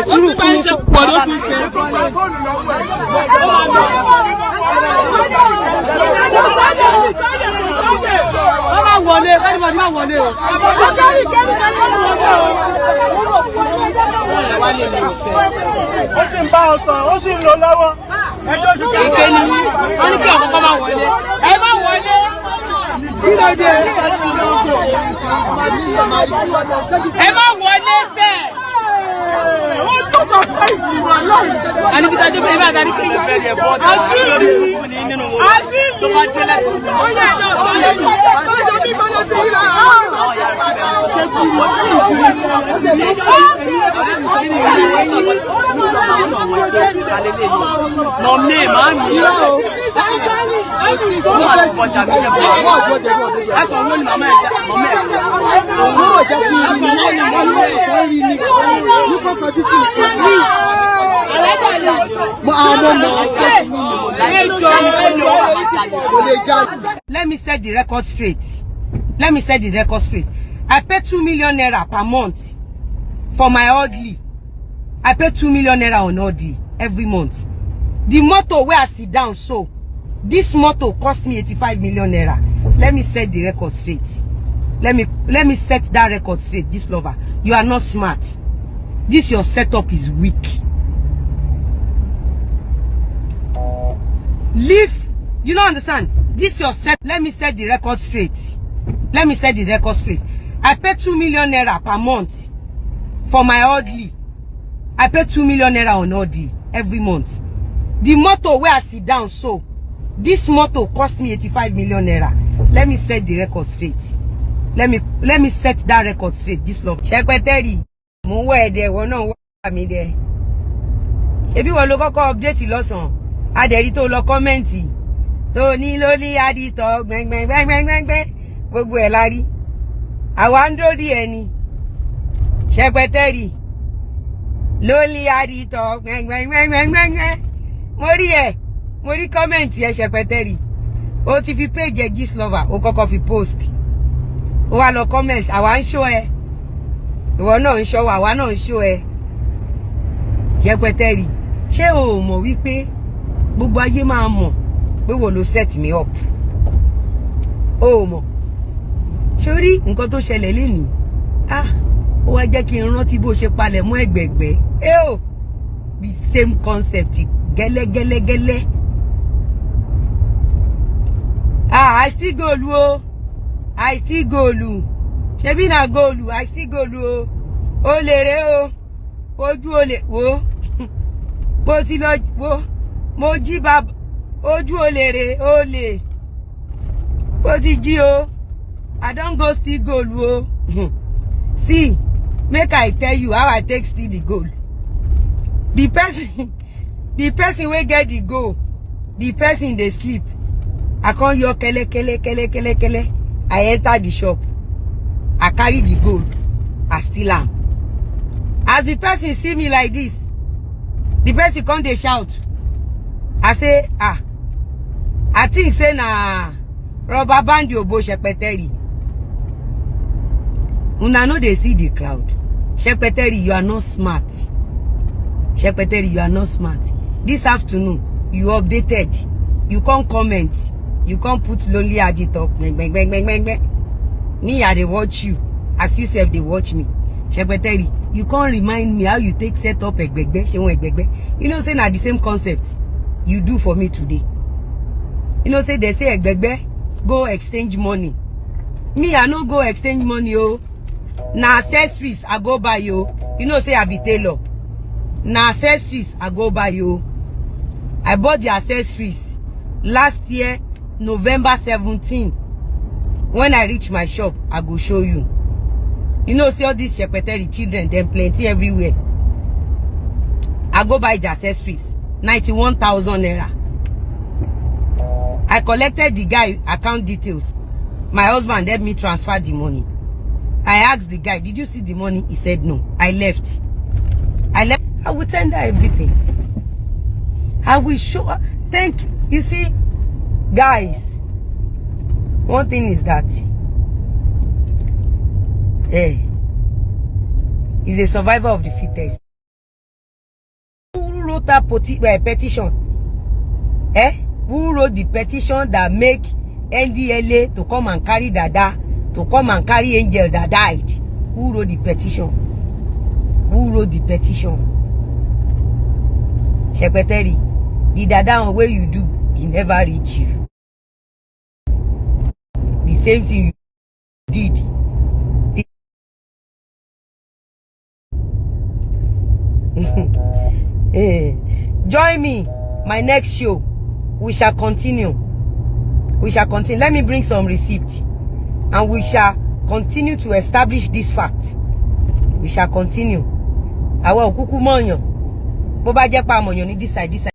sùúrù fún mi. Pọ̀ ló ti ṣe. Wọ́n máa wọlé, ẹnìbọ̀dì máa wọlé o. Ó sì ń bá ọ sọ, ó sì ń lọ lọ́wọ́. Èké ni wọ́n ní kí ọ̀kọ̀ọ̀kan máa wọlé. Ẹ má wọlé. Kilode. Ẹ má wọlé sẹ́. Ani bí tajú pé ẹ bá darí kéyìí bẹ̀rẹ̀ yẹ bọ́ ọ̀dà lórí ìlú ní nínú wọn. Tó bá dé lẹ́kọ̀ọ́. Nọ mi máa ń yí o. Wọ́n máa ti fọjà mi jẹ́ bọ́. Ẹ̀kọ́ ló ní màmá ẹ̀ já màmá ẹ̀. Òun ò jẹ́ kí n rí ní màmá ẹ̀ kọ́ rí mi. Yíkọ́ kọjú sí ìkọ́. Let me set the record straight. Let me set the record straight. I pay 2 million naira per month for my orderly. I pay 2 million naira on orderly every month. The motor where I sit down, so this motor cost me 85 million naira. Let me set the record straight. Let me set that record straight. This lover, you are not smart. This your setup is weak. Leave. You don't understand. This your set. Let me set the record straight. Let me set the record straight. I pay 2 million naira per month for my orderly. I pay 2 million naira on orderly every month. The motor where I sit down, so this motor cost me 85 million naira. Let me set the record straight. Let me set that record straight. This love. Secretary, mo where there, we no wa mi there. Ṣebí wo ló kọ́kọ́ update lọ́sàn. Adẹ̀rí tó lọ comment. Tó ní lórí adito gbẹngbẹngbẹngbẹngbẹ. Gbogbo ẹ̀ la rí. Àwa ń dórí ẹni. Secretary. Lórí adito gbẹngbẹngbẹngbẹngbẹ. Mo rí comment ẹ Secretary. O ti fi page Gist Lover, o kọ́kọ́ fi post. O wá lọ comment, àwa ń show ẹ. Ìwọ náà ń show wa, àwa náà ń show ẹ. Secretary, ṣé o mọ̀ wípé gbogbo ayé máa mọ̀ pé wo ló set me up? O mọ̀. Sórí nǹkan tó ṣẹlẹ̀ lénìí. Ó wá jẹ́ kí n rántí bó ṣe palẹ̀ mọ́ ẹ̀gbẹ̀gbẹ́. The same concept. Gẹ́lẹ́gẹ́lẹ́gẹ́lẹ́. I still go o. I still go lu. Ṣebí na go lu, I still go lu o. O lè re o. Ojú olè wo. Mo ti lọ wo. Mo jí bàbá. Ojú olè re o lè. Mo ti jí o. I don go still go lu o. See, make I tell you how I take steal the gold. The person wey get the gold, the person dey sleep. I can't hear kele. I enter the shop. I carry the gold. I steal am. As the person see me like this, the person come dey shout. I say, I think say na rubber band obo Secretary. Una no dey see the crowd. Secretary, you are not smart. Secretary, you are not smart. This afternoon, you updated. You can't comment. You can't put lonely at the top. Me, I dey watch you. As you said, they watch me. Secretary, you can't remind me how you take set up egbegbe. You know, say na the same concept you do for me today. You know, say they say egbegbe, go exchange money. Me, I no go exchange money, oh. Na accessories, I go buy you. You know, say I be tailor. Na accessories, I go buy you. I bought the accessories last year, November 17. When I reach my shop, I go show you. You know, see all these Secretary children, them plenty everywhere. I go buy the accessories, 91,000 naira. I collected the guy account details. My husband helped me transfer the money. I asked the guy, did you see the money? He said no. I left. I will tender everything. I will show. Thank you. You see, guys, one thing is that it's a survivor of the fittest. wrote that petition? Who wrote the petition that make NDLA to come and carry Dada, to come and carry Angel that died? Who wrote the petition? Who wrote the petition? Secretary, the Dada way you do, he never reach you. The same thing you did. Join me, my next show. We shall continue. We shall continue. Let me bring some receipt, and we shall continue to establish this fact. We shall continue. Àwa òkúkú mọ̀yàn. Bó bá jẹ́ pa mọ̀yàn ní this side.